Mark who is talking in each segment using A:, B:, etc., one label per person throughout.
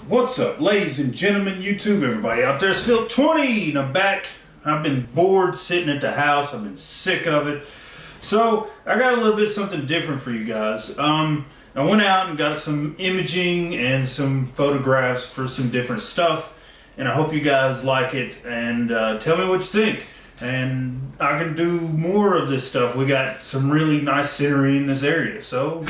A: What's up, ladies and gentlemen, YouTube, everybody out there? It's Phil20, and I'm back. I've been bored sitting at the house. I've been sick of it. So, I got a little bit something different for you guys. I went out and got some imaging and some photographs for some different stuff. And I hope you guys like it, and tell me what you think. And I can do more of this stuff. We got some really nice scenery in this area, so...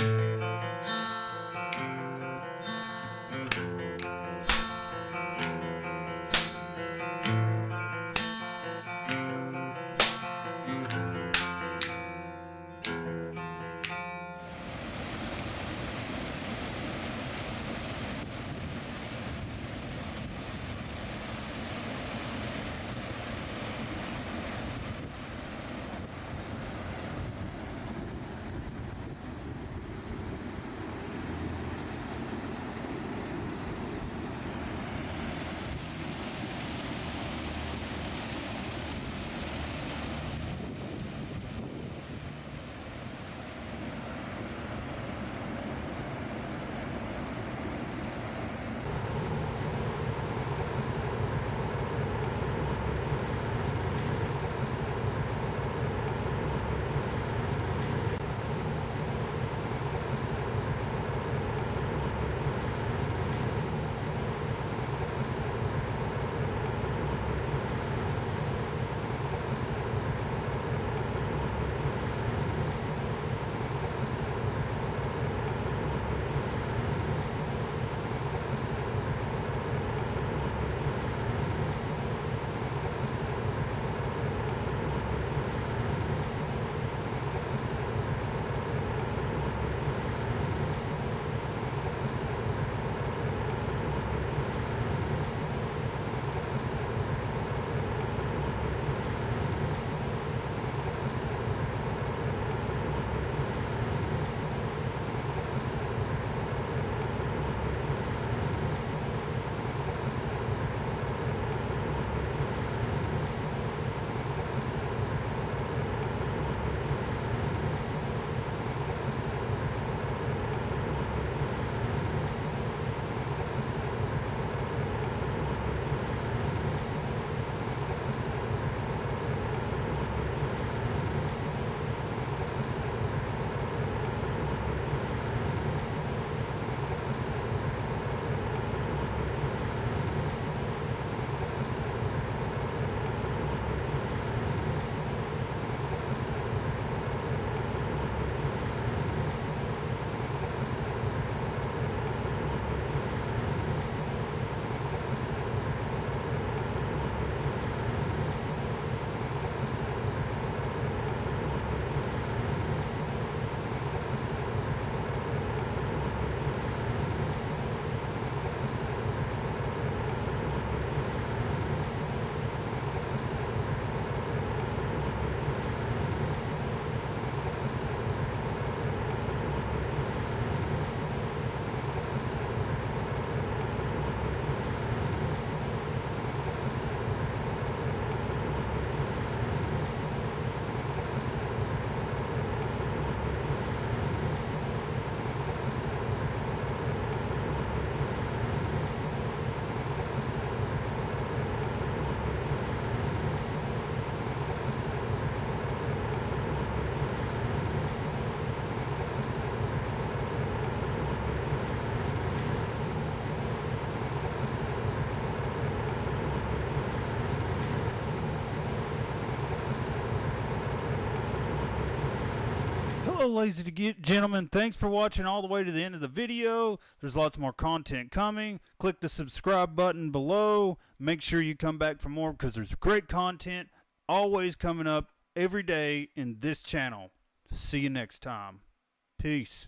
A: Hello, ladies and gentlemen. Thanks for watching all the way to the end of the video. There's lots more content coming. Click the subscribe button below. Make sure you come back for more because there's great content always coming up every day in this channel. See you next time. Peace.